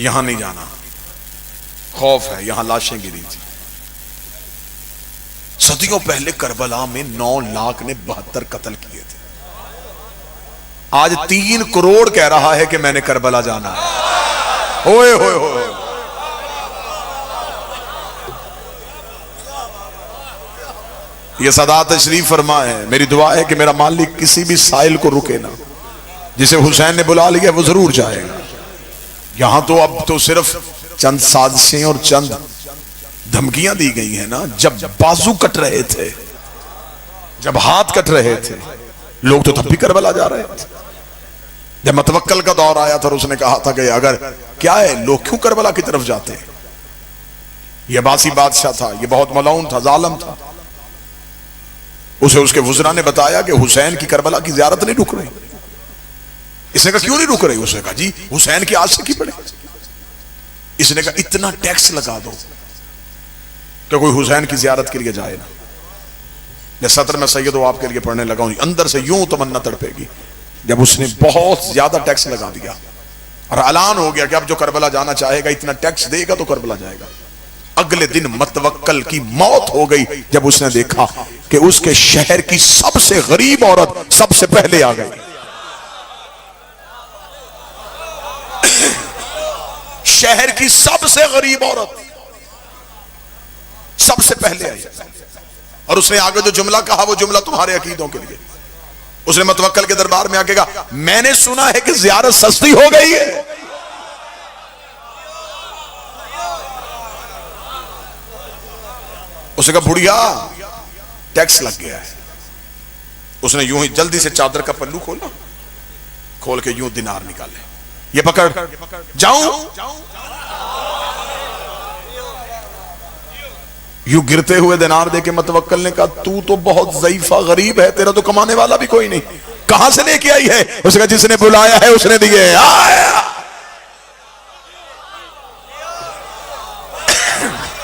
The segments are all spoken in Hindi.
यहां नहीं जाना, खौफ है, यहां लाशें गिरी थी। सदियों पहले करबला में 9 लाख ने 72 कत्ल किए थे। आज 3 करोड़ कह रहा है कि मैंने करबला जाना है। ओए होए होए, ये सदा तशरीफ फरमा है। मेरी दुआ है कि मेरा मालिक किसी भी साइल को रुके ना, जिसे हुसैन ने बुला लिया वो जरूर जाएगा। यहां तो अब तो सिर्फ चंद साजिशें और चंद धमकियां दी गई हैं ना। जब बाजू कट रहे थे, जब हाथ कट रहे थे, लोग तो तब भी करबला जा रहे थे। जब मतवक्कल का दौर आया था और उसने कहा था कि अगर क्या है, लोग क्यों करबला की तरफ जाते हैं। यह बासी बादशाह था, यह बहुत मलऊन था, जालिम था। उसे उसके वुज़रा ने बताया कि हुसैन की करबला की ज़ियारत नहीं रुक रही। इसने कहा क्यों नहीं रुक रही? उसने कहा जी हुसैन की आशिकी पड़े। इसने कहा इतना टैक्स लगा दो कि कोई हुसैन की ज़ियारत के लिए जाए ना। मैं सत्र में सैयद हो आपके लिए पढ़ने लगा हूं, अंदर से यूं तमन्ना तड़पेगी। जब उसने बहुत ज्यादा टैक्स लगा दिया और ऐलान हो गया कि अब जो करबला जाना चाहेगा इतना टैक्स देगा तो करबला जाएगा। अगले दिन मतवक्कल की मौत हो गई जब उसने देखा कि उसके शहर की सबसे गरीब औरत सबसे पहले आ गई। शहर की सबसे गरीब औरत सबसे पहले आई और उसने आगे जो जुमला कहा वो जुमला तुम्हारे अकीदों के लिए। उसने मतवक्कल के दरबार में आके कहा मैंने सुना है कि ज़ियारत सस्ती हो गई है। उसने कहा बुढ़िया टैक्स लग गया है। उसने यूं ही जल्दी से चादर का पल्लू खोला, खोल के यूं दिनार निकाले, ये पकड़ जाऊं। यूं गिरते हुए दिनार देके मतवक्कल ने कहा तू तो बहुत ज़ईफा गरीब है, तेरा तो कमाने वाला भी कोई नहीं, कहां से लेके आई है? उसने कहा जिसने बुलाया है उसने दिए।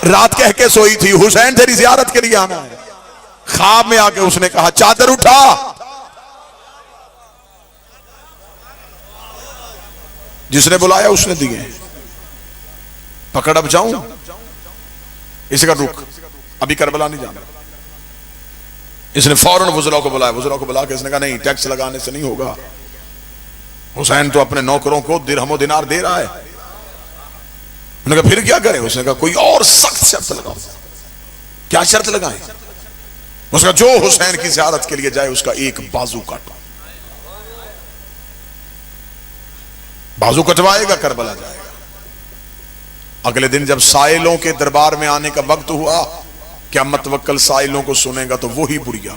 रात कह के सोई थी हुसैन तेरी ज़ियारत के लिए आना है। ख्वाब में आके उसने कहा चादर उठा। जिसने बुलाया उसने दिए। पकड़ अब जाऊं? इसे का रुक, अभी करबला नहीं जाना। इसने फौरन वुज़रा को बुलाया, वुज़रा को बुला के इसने कहा नहीं टैक्स लगाने से नहीं होगा, हुसैन तो अपने नौकरों को दिरहमो दिनार दे रहा है। उन्होंने कहा फिर क्या करें? उसने कहा कोई और सख्त शर्त लगाओ। क्या शर्त लगाएं? उसका जो हुसैन की ज़ियारत के लिए जाए उसका एक बाजू काटो। बाजू कटवाएगा करबला जाएगा। अगले दिन जब साइलों के दरबार में आने का वक्त हुआ, क्या मतवक्कल साइलों को सुनेगा तो वही बुढ़िया।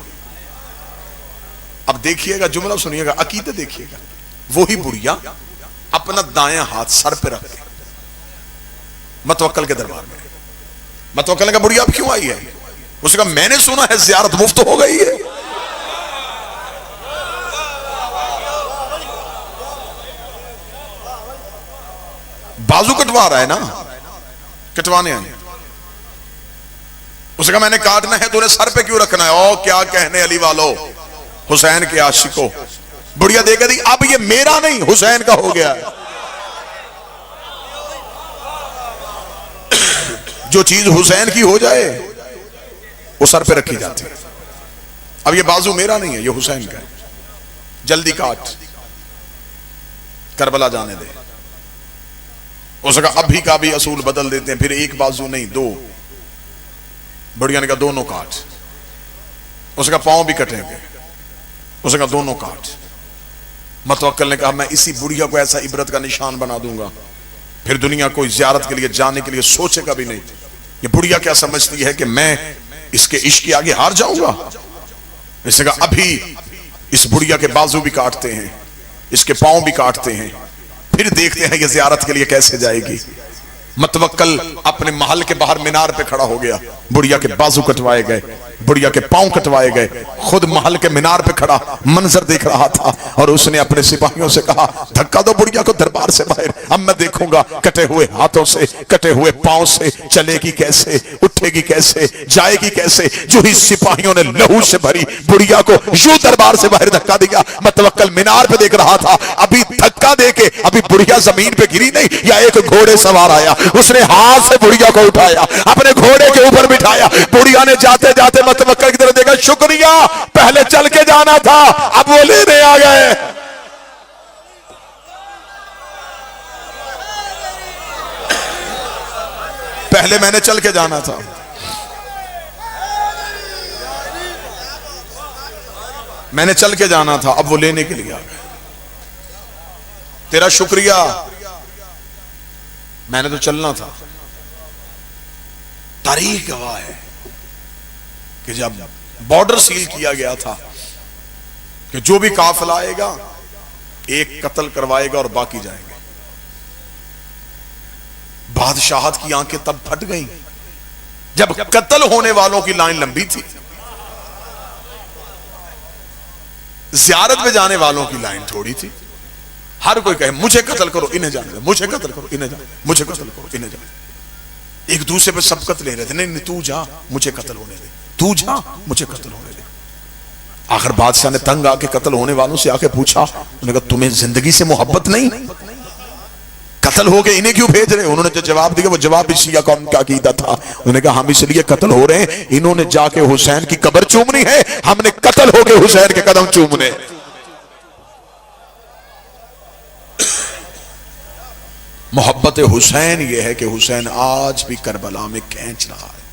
अब देखिएगा जुमला सुनिएगा, अकीदत देखिएगा। वही बुढ़िया अपना दायां हाथ सर पे रख के मतवक्कल के दरबार में। मतवक्कल ने कहा बुढ़िया अब क्यों आई है? उसने कहा मैंने सुना है ज़ियारत मुफ्त हो गई है। बाजू कटवा रहा है ना, कटवाने आए। उसने कहा मैंने काटना है, तूने सर पे क्यों रखना है? ओ क्या कहने अली वालों, हुसैन के आशिकों। बुढ़िया देकर दी अब ये मेरा नहीं हुसैन का हो गया है। जो चीज हुसैन की हो जाए वो सर पे रखी जाती है। अब ये बाजू मेरा नहीं है, ये हुसैन का है, जल्दी काट, करबला जाने दे। उसका अभी का भी असूल बदल देते हैं, फिर एक बाजू नहीं 2। बुढ़िया ने कहा दोनों काट। उसका पांव भी कटेंगे। उसका दोनों काट। मतवक्कल ने कहा मैं इसी बुढ़िया को ऐसा इबरत का निशान बना दूंगा, फिर दुनिया कोई ज़ियारत के लिए जाने के लिए सोचेगा भी नहीं। ये बुढ़िया क्या समझती है कि मैं इसके इश्क के आगे हार जाऊंगा? इसने कहा अभी इस बुढ़िया के बाजू भी काटते हैं, इसके पांव भी काटते हैं, फिर देखते हैं ये ज़ियारत के लिए कैसे जाएगी। मतवक्कल अपने महल के बाहर मीनार पे खड़ा हो गया, बुढ़िया के बाजू कटवाए गए। बुढ़िया के पांव कटवाए गए, खुद महल के मीनार पे खड़ा मंजर देख रहा था और उसने अपने सिपाहियों से कहा, धक्का दो बुढ़िया को दरबार से बाहर, अब मैं देखूंगा कटे हुए हाथों से, कटे हुए पांव से चलेगी कैसे, उठेगी कैसे, जाएगी कैसे। जो ही सिपाहियों ने लहू से भरी बुढ़िया को यूं दरबार से बाहर धक्का दिया, मैं तवक्कल मीनार पे देख रहा था, अभी धक्का देके अभी बुढ़िया जमीन पे गिरी नहीं, या एक घोड़े सवार आया, उसने हाथ से बुढ़िया को उठाया, अपने घोड़े के ऊपर बिठाया। बुढ़िया ने जाते जाते मतवक्कल की तरफ देखा, शुक्रिया, पहले चल के जाना था, अब वो लेने आ गए। पहले मैंने चल के जाना था, मैंने चल के जाना था, अब वो लेने के लिए आ गए। तेरा शुक्रिया, मैंने तो चलना था। तारीख गवाह है कि जब बॉर्डर सील किया गया था कि जो भी काफिला आएगा एक कत्ल करवाएगा और बाकी जाएंगे। बादशाहत की आंखें तब फट गईं जब कत्ल होने वालों की लाइन लंबी थी, ज़ियारत में जाने वालों की लाइन थोड़ी थी। हर कोई कहे मुझे कत्ल करो, इन्हें जाने दो, मुझे कत्ल करो, इन्हें जाने, मुझे कत्ल करो, इन्हें जाने। एक दूसरे पे सबकत ले रहे थे, नहीं तू जा, मुझे कत्ल होने दे, तू जा, मुझे कत्ल होने दे। आखिर बादशाह ने तंग आके कत्ल होने वालों से आके पूछा, उन्होंने कहा तुम्हें जिंदगी से मोहब्बत नहीं, कत्ल हो गए इन्हें क्यों भेज रहे? उन्होंने जो जवाब दिया वो जवाब भी शिया कौम का अकीदा था। उन्होंने कहा हम इसलिए कत्ल हो रहे हैं, इन्होंने जाके हुसैन की कब्र चूमनी है, हमने कत्ल हो गए हुसैन के कदम चूमने। मोहब्बत हुसैन ये है कि हुसैन आज भी करबला में खींच रहा है।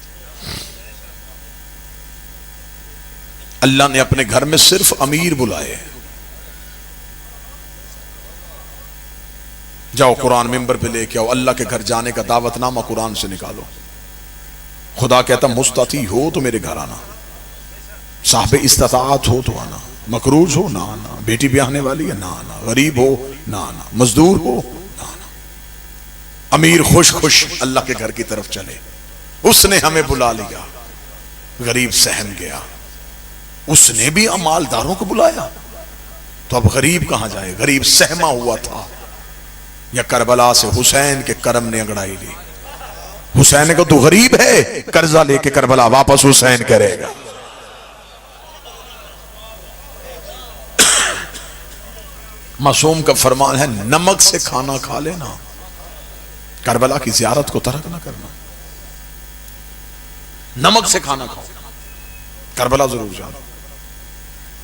अल्लाह ने अपने घर में सिर्फ अमीर बुलाए। जाओ कुरान मिंबर पे लेके आओ, अल्लाह के घर जाने का दावतनामा कुरान से निकालो। खुदा कहता मुस्तती हो तो मेरे घर आना, साहब इस्तात हो तो आना, मकरूज हो ना आना, बेटी ब्याहने वाली है ना आना, गरीब हो ना आना, मजदूर हो ना आना। अमीर खुश खुश अल्लाह के घर की तरफ चले। उसने हमें बुला लिया, गरीब सहम गया। उसने भी मालदारों को बुलाया, तो अब गरीब कहां जाए? गरीब सहमा हुआ था। या करबला से हुसैन के करम ने अंगड़ाई ली। हुसैन को तू गरीब है, कर्जा लेके करबला वापस हुसैन करेगा। मासूम का फरमान है नमक से खाना खा लेना, करबला की जियारत को तर्क ना करना। नमक से खाना खाओ, करबला जरूर जाना।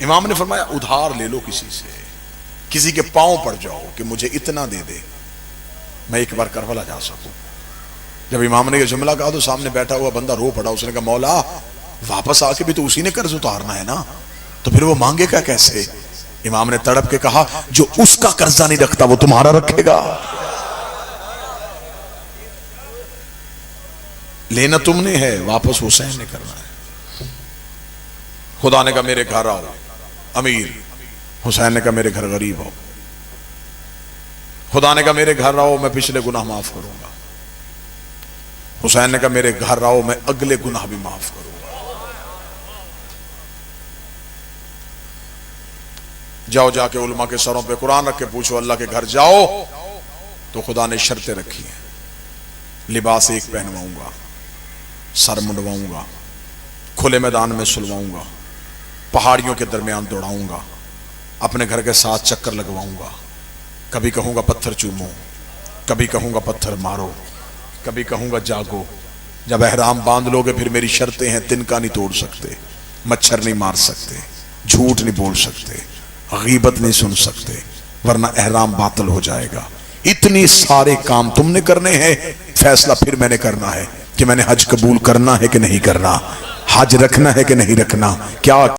इमाम ने फरमाया उधार ले लो किसी से, किसी के पांव पड़ जाओ कि मुझे इतना दे दे, मैं एक बार करबला जा सकूं। जब इमाम ने यह जुमला कहा तो सामने बैठा हुआ बंदा रो पड़ा। उसने कहा मौला वापस आके भी तो उसी ने कर्ज उतारना है ना, तो फिर वो मांगेगा कैसे? इमाम ने तड़प के कहा जो उसका कर्जा नहीं रखता वो तुम्हारा रखेगा। लेना तुमने है, वापस हुसैन ने करना है। खुदा ने कहा मेरे घर आओ अमीर, हुसैन ने कहा मेरे घर गरीब हो। खुदा ने कहा मेरे घर आओ मैं पिछले गुनाह माफ करूंगा। हुसैन ने कहा मेरे घर आओ मैं अगले गुनाह भी माफ करूंगा। जाओ जाके उलमा के सरों पे कुरान रख के पूछो, अल्लाह के घर जाओ तो खुदा ने शर्तें रखी हैं। लिबास एक पहनवाऊंगा, सर मुंडवाऊंगा, खुले मैदान में सुलवाऊंगा, पहाड़ियों के दरमियान दौड़ाऊंगा, अपने घर के साथ चक्कर लगवाऊंगा। कभी कहूंगा पत्थर चूमो, कभी कहूंगा पत्थर मारो, कभी कहूंगा जागो। जब एहराम बांध लोगे फिर मेरी शर्तें हैं, तिनका नहीं तोड़ सकते, मच्छर नहीं मार सकते, झूठ नहीं बोल सकते, गीबत नहीं सुन सकते, वरना एहराम बातिल हो जाएगा। इतने सारे काम तुमने करने हैं, फैसला फिर मैंने करना है कि मैंने हज कबूल करना है कि नहीं करना, हज रखना है कि नहीं रखना। क्या